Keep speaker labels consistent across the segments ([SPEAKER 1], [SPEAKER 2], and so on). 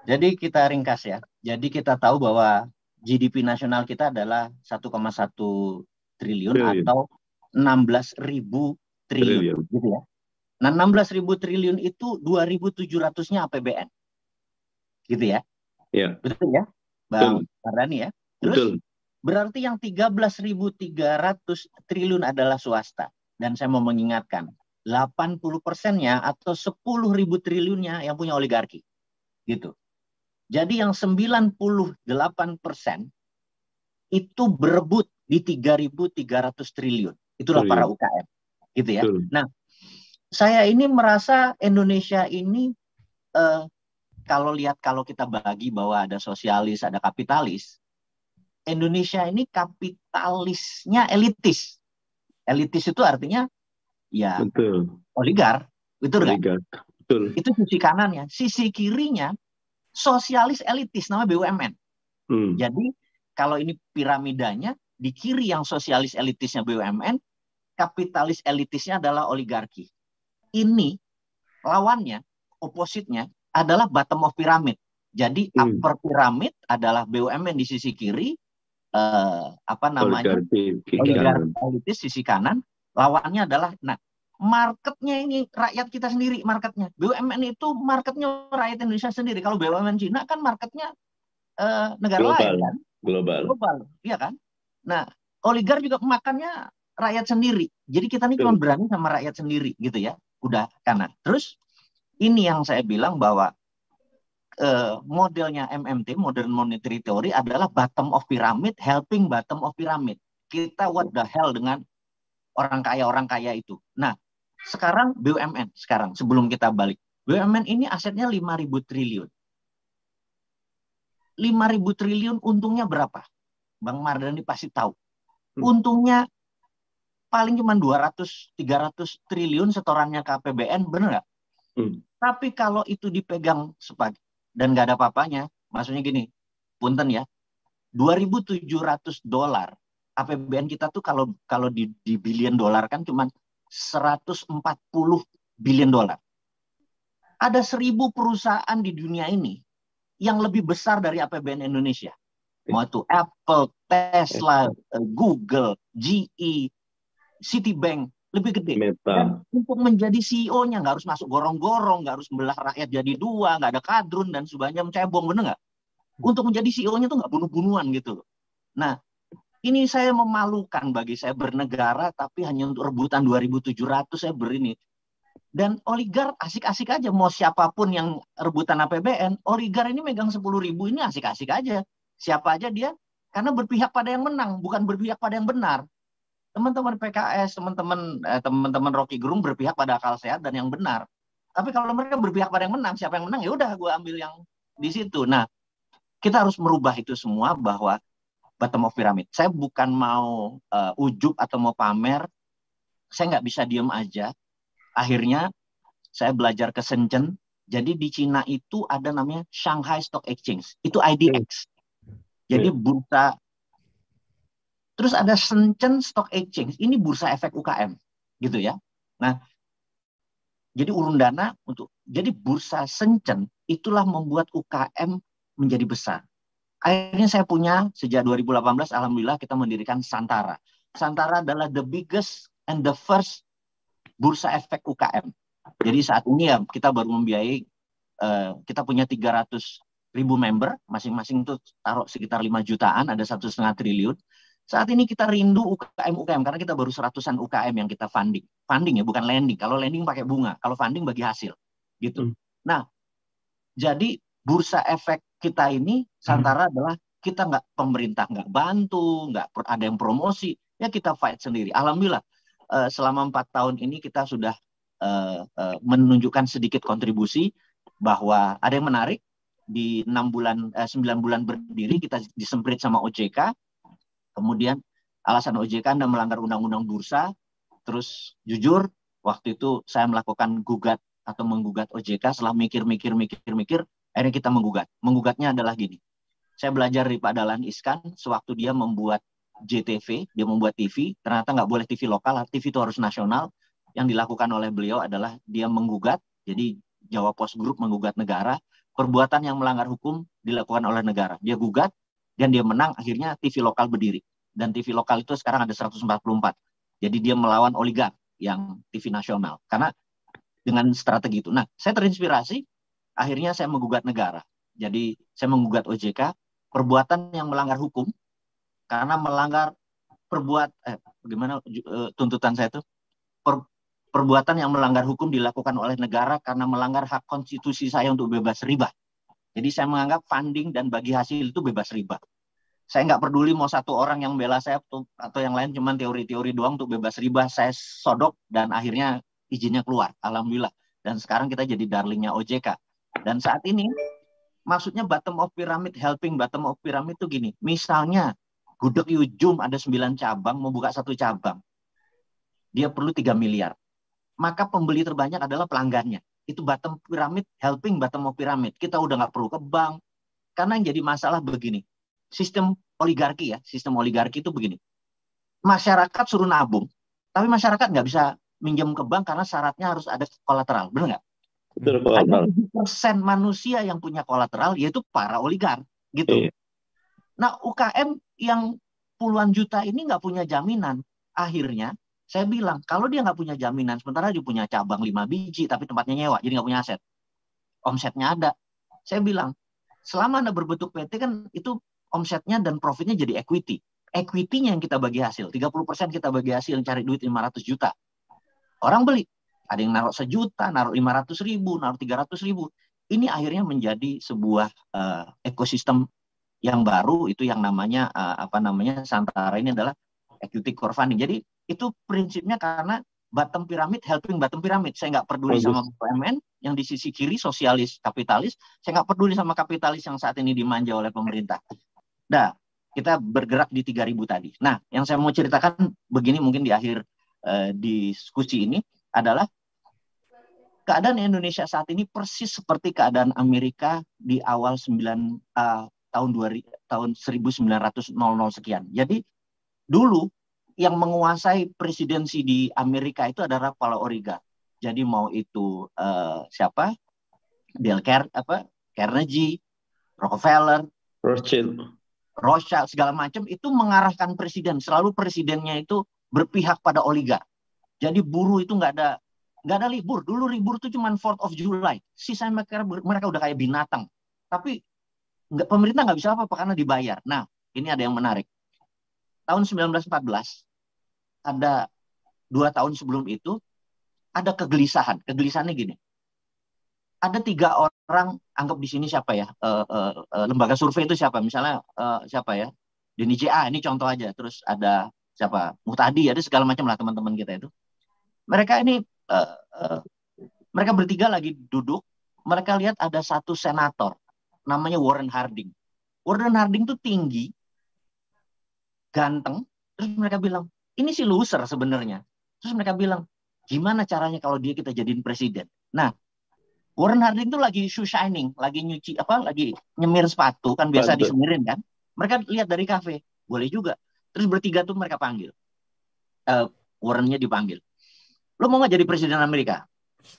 [SPEAKER 1] Jadi kita ringkas ya. Jadi kita tahu bahwa GDP nasional kita adalah 1,1 triliun
[SPEAKER 2] Triliun.
[SPEAKER 1] atau 16.000 triliun,
[SPEAKER 2] Triliun.
[SPEAKER 1] gitu ya. Nah, 16.000 triliun itu 2.700-nya APBN, gitu ya.
[SPEAKER 2] Ya,
[SPEAKER 1] Betul ya, Bang
[SPEAKER 2] betul.
[SPEAKER 1] Mardhani ya. Terus
[SPEAKER 2] Betul.
[SPEAKER 1] berarti yang 13.300 triliun adalah swasta. Dan saya mau mengingatkan, 80%-nya atau 10.000 triliunnya yang punya oligarki, gitu. Jadi yang 98% itu berebut di 3.300 triliun. Itulah para
[SPEAKER 2] Triliun.
[SPEAKER 1] UKM, gitu ya.
[SPEAKER 2] Betul.
[SPEAKER 1] Nah, saya ini merasa Indonesia ini eh, kalau kita bagi bahwa ada sosialis, ada kapitalis, Indonesia ini kapitalisnya elitis. Elitis itu artinya ya
[SPEAKER 2] Betul.
[SPEAKER 1] oligar, betul nggak?
[SPEAKER 2] Oligark. Betul.
[SPEAKER 1] Itu sisi kanannya. Sisi kirinya sosialis elitis, namanya BUMN.
[SPEAKER 2] Hmm.
[SPEAKER 1] Jadi kalau ini piramidanya, di kiri yang sosialis elitisnya BUMN, kapitalis elitisnya adalah oligarki. Ini lawannya, opositnya adalah bottom of pyramid. Jadi
[SPEAKER 2] Hmm.
[SPEAKER 1] upper pyramid adalah BUMN di sisi kiri, apa namanya,
[SPEAKER 2] Oligarki kiri
[SPEAKER 1] oligarki
[SPEAKER 2] kanan.
[SPEAKER 1] elitis sisi kanan. Lawannya adalah, nah, marketnya ini rakyat kita sendiri, marketnya BUMN itu marketnya rakyat Indonesia sendiri. Kalau BUMN Cina kan marketnya negara lain
[SPEAKER 2] Global.
[SPEAKER 1] kan,
[SPEAKER 2] Global.
[SPEAKER 1] global, iya kan? Nah, oligar juga makannya rakyat sendiri. Jadi kita ini cuma
[SPEAKER 2] Betul.
[SPEAKER 1] berani sama rakyat sendiri, gitu ya. Udah kanan. Terus ini yang saya bilang bahwa modelnya MMT, Modern Monetary Theory, adalah bottom of pyramid, helping bottom of pyramid. Kita what the hell dengan orang kaya itu. Nah, sekarang BUMN, sekarang sebelum kita balik. BUMN ini asetnya 5.000 triliun. 5.000 triliun untungnya berapa? Bang Mardhani pasti tahu.
[SPEAKER 2] Hmm.
[SPEAKER 1] Untungnya paling cuma 200-300 triliun setorannya ke APBN, bener nggak?
[SPEAKER 2] Hmm.
[SPEAKER 1] Tapi kalau itu dipegang sebagai dan nggak ada apa-apanya, maksudnya gini, punten ya, 2.700 dolar APBN kita tuh kalau di billion dolar kan cuma 140 billion dolar. Ada 1.000 perusahaan di dunia ini yang lebih besar dari APBN Indonesia. Mau itu Apple, Tesla, Google, GE, Citibank, lebih gede. Dan
[SPEAKER 2] Meta.
[SPEAKER 1] untuk menjadi CEO-nya nggak harus masuk gorong-gorong, nggak harus belah rakyat jadi dua, nggak ada kadrun dan sebagainya, cebong, bener nggak? Untuk menjadi CEO-nya tuh nggak bunuh-bunuhan gitu loh. Nah, ini saya memalukan bagi saya bernegara, tapi hanya untuk rebutan 2.700 saya berini. Dan oligar asik-asik aja, mau siapapun yang rebutan APBN, oligar ini megang 10.000 ini asik-asik aja. Siapa aja dia, karena berpihak pada yang menang, bukan berpihak pada yang benar. Teman-teman PKS, teman-teman Rocky Gerung berpihak pada akal sehat dan yang benar. Tapi kalau mereka berpihak pada yang menang, siapa yang menang ya udah gue ambil yang di situ. Nah, kita harus merubah itu semua bahwa bottom of pyramid. Saya bukan mau ujub atau mau pamer, saya nggak bisa diem aja. Akhirnya saya belajar ke Shenzhen. Jadi di Cina itu ada namanya Shanghai Stock Exchange. Itu
[SPEAKER 2] Hmm.
[SPEAKER 1] IDX. Jadi
[SPEAKER 2] Ya.
[SPEAKER 1] bursa. Terus ada Shenzhen Stock Exchange. Ini bursa efek UKM. Gitu ya. Nah, jadi urun dana untuk jadi bursa Shenzhen itulah membuat UKM menjadi besar. Akhirnya saya punya sejak 2018 alhamdulillah kita mendirikan Santara. Santara adalah the biggest and the first bursa efek UKM. Jadi saat ini ya kita baru membiayai kita punya 300.000 member, masing-masing itu taruh sekitar 5 jutaan, ada 1,5 triliun. Saat ini kita rindu UKM karena kita baru 100-an UKM yang kita funding. Funding ya, bukan lending. Kalau lending pakai bunga, kalau funding bagi hasil. Gitu.
[SPEAKER 2] Hmm.
[SPEAKER 1] Nah, jadi bursa efek kita ini Santara adalah kita nggak pemerintah nggak bantu, nggak ada yang promosi, ya kita fight sendiri. Alhamdulillah selama 4 tahun ini kita sudah menunjukkan sedikit kontribusi bahwa ada yang menarik di 9 bulan berdiri kita disemprit sama OJK. Kemudian alasan OJK Anda melanggar undang-undang bursa. Terus jujur waktu itu saya melakukan gugat atau menggugat OJK setelah mikir, akhirnya kita menggugat. Menggugatnya adalah gini. Saya belajar dari Pak Dahlan Iskan sewaktu dia membuat JTV, dia membuat TV, ternyata nggak boleh TV lokal, TV itu harus nasional. Yang dilakukan oleh beliau adalah dia menggugat, jadi Jawa Post Group menggugat negara, perbuatan yang melanggar hukum dilakukan oleh negara. Dia gugat dan dia menang, akhirnya TV lokal berdiri. Dan TV lokal itu sekarang ada 144. Jadi dia melawan oligark yang TV nasional. Karena dengan strategi itu. Nah, saya terinspirasi, akhirnya saya menggugat negara. Jadi saya menggugat OJK, perbuatan yang melanggar hukum, karena melanggar bagaimana tuntutan saya itu? Perbuatan yang melanggar hukum dilakukan oleh negara karena melanggar hak konstitusi saya untuk bebas riba. Jadi saya menganggap funding dan bagi hasil itu bebas riba. Saya nggak peduli mau satu orang yang bela saya atau yang lain cuman teori-teori doang untuk bebas riba. Saya sodok dan akhirnya izinnya keluar. Alhamdulillah. Dan sekarang kita jadi darlingnya OJK. Dan saat ini maksudnya bottom of pyramid, helping bottom of pyramid itu gini. Misalnya Gudeg Yujum ada 9 cabang, mau buka 1 cabang. Dia perlu 3 miliar. Maka pembeli terbanyak adalah pelanggannya. Itu bottom pyramid, helping bottom of pyramid. Kita udah nggak perlu ke bank. Karena yang jadi masalah begini. Sistem oligarki ya, sistem oligarki itu begini. Masyarakat suruh nabung, tapi masyarakat nggak bisa minjem ke bank karena syaratnya harus ada kolateral. Benar nggak?
[SPEAKER 2] Betul,
[SPEAKER 1] Hanya 7% manusia yang punya kolateral, yaitu para oligark. Gitu. Nah, UKM yang puluhan juta ini nggak punya jaminan. Akhirnya, saya bilang, kalau dia nggak punya jaminan, sementara dia punya cabang 5 biji, tapi tempatnya nyewa, jadi nggak punya aset. Omsetnya ada. Saya bilang, selama Anda berbentuk PT kan itu omsetnya dan profitnya jadi equity. Equity-nya yang kita bagi hasil. 30% kita bagi hasil, yang cari duit 500 juta. Orang beli. Ada yang naruh 1 juta, naruh 500 ribu, naruh 300 ribu. Ini akhirnya menjadi sebuah ekosistem yang baru, itu yang namanya Santara ini adalah equity crowdfunding. Jadi itu prinsipnya karena bottom pyramid helping bottom pyramid. Saya nggak peduli sama BUMN yang di sisi kiri sosialis kapitalis. Saya nggak peduli sama kapitalis yang saat ini dimanja oleh pemerintah. Nah, kita bergerak di 3.000 tadi. Nah, yang saya mau ceritakan begini mungkin di akhir diskusi ini adalah keadaan Indonesia saat ini persis seperti keadaan Amerika di awal tahun 1900 sekian. Jadi dulu yang menguasai presidensi di Amerika itu adalah para oligark. Jadi mau itu siapa? Carnegie, Rockefeller, Rothschild segala macam itu mengarahkan presiden. Selalu presidennya itu berpihak pada oligark. Jadi buruh itu nggak ada libur. Dulu libur itu cuma 4th of July. Sisanya mereka udah kayak binatang. Tapi pemerintah nggak bisa apa-apa karena dibayar. Nah, ini ada yang menarik. Tahun 1914, ada 2 tahun sebelum itu, ada kegelisahan. Kegelisahannya gini. Ada 3 orang, anggap di sini siapa ya? Lembaga survei itu siapa? Misalnya siapa ya? Denny JA, ini contoh aja. Terus ada siapa? Muhtadi, ada segala macam lah teman-teman kita itu. Mereka ini, mereka bertiga lagi duduk. Mereka lihat ada 1 senator, namanya Warren Harding. Warren Harding tuh tinggi, ganteng. Terus mereka bilang, ini si loser sebenarnya. Terus mereka bilang, gimana caranya kalau dia kita jadiin presiden? Nah, Warren Harding tuh lagi shoe shining, lagi nyuci lagi nyemir sepatu, kan biasa disemirin kan. Mereka lihat dari kafe, boleh juga. Terus bertiga tuh mereka panggil. Warrennya dipanggil. Lo mau nggak jadi presiden Amerika?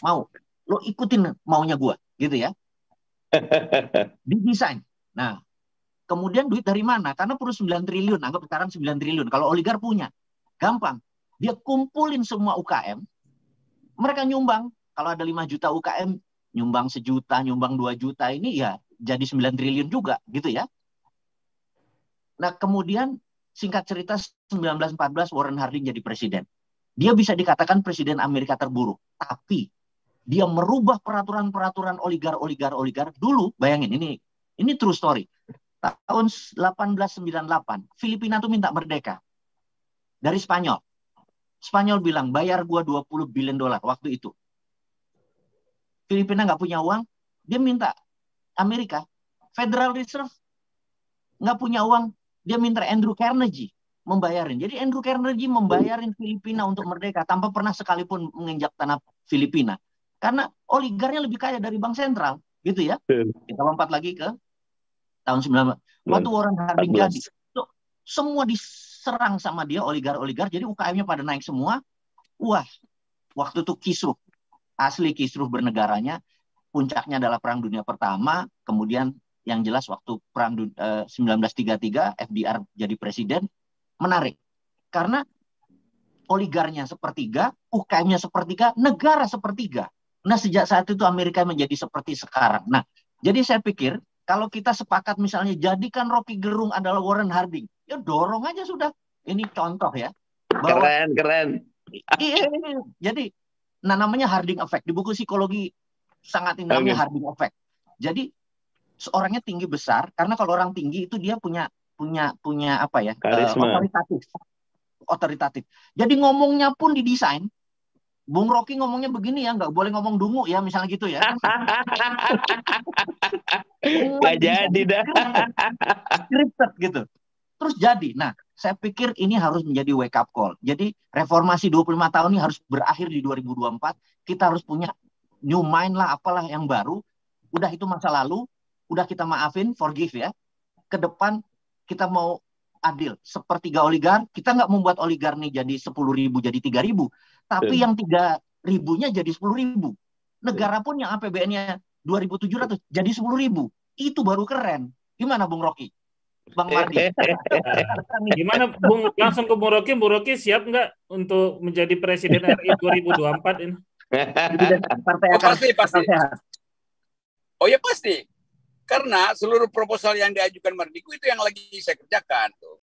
[SPEAKER 1] Mau. Lo ikutin maunya gue, gitu ya. Didesain. Nah, kemudian duit dari mana? Karena perlu 9 triliun, anggap sekarang 9 triliun. Kalau oligar punya, gampang. Dia kumpulin semua UKM, mereka nyumbang. Kalau ada 5 juta UKM, nyumbang 1 juta, nyumbang 2 juta, ini ya jadi 9 triliun juga, gitu ya. Nah, kemudian singkat cerita 1914 Warren Harding jadi presiden. Dia bisa dikatakan presiden Amerika terburuk, tapi dia merubah peraturan-peraturan oligar. Dulu, bayangin ini true story. Tahun 1898, Filipina tuh minta merdeka dari Spanyol. Spanyol bilang, bayar gua 20 billion dolar waktu itu. Filipina nggak punya uang, dia minta Amerika. Federal Reserve nggak punya uang, dia minta Andrew Carnegie membayarin. Jadi Andrew Carnegie membayarin Filipina untuk merdeka tanpa pernah sekalipun menginjak tanah Filipina. Karena oligarnya lebih kaya dari bank sentral, gitu ya. Kita lompat lagi ke tahun 19. Waktu Warren Harding jadi, semua diserang sama dia oligar, jadi UKM-nya pada naik semua. Wah, waktu itu kisruh, asli kisruh bernegaranya. puncaknya adalah Perang Dunia Pertama, kemudian yang jelas waktu 1933 FDR jadi presiden, menarik. Karena oligarnya sepertiga, UKM-nya sepertiga, negara sepertiga. Nah, sejak saat itu Amerika menjadi seperti sekarang. Nah, jadi saya pikir kalau kita sepakat misalnya jadikan Rocky Gerung adalah Warren Harding, ya dorong aja sudah. Ini contoh ya. Bahwa,
[SPEAKER 2] keren.
[SPEAKER 1] Iya, jadi, nah namanya Harding Effect. Di buku psikologi sangat ini namanya Harding Effect. Jadi seorangnya tinggi besar karena kalau orang tinggi itu dia punya apa ya? Otoritatif. Jadi ngomongnya pun didesain. Bung Rocky ngomongnya begini ya, nggak boleh ngomong dungu ya, misalnya gitu ya.
[SPEAKER 2] Nggak jadi dah.
[SPEAKER 1] Scripted gitu. Terus jadi. Nah, saya pikir ini harus menjadi wake up call. Jadi reformasi 25 tahun ini harus berakhir di 2024. Kita harus punya new mind lah, apalah yang baru. Udah itu masa lalu, udah kita maafin, forgive ya. Ke depan kita mau adil. Sepertiga oligar, kita nggak membuat oligar nih jadi 10.000 jadi 3.000. Tapi yang 3.000-nya jadi 10.000. Negara pun yang APBN-nya 2.700 jadi 10.000. Itu baru keren. Gimana Bung Rocky? Bang Mardi.
[SPEAKER 3] Gimana Bung, langsung ke Bung Rocky. Bung Rocky siap nggak untuk menjadi Presiden RI 2024 ini?
[SPEAKER 4] Pasti. Oh ya pasti. Karena seluruh proposal yang diajukan Mardiku itu yang lagi saya kerjakan tuh.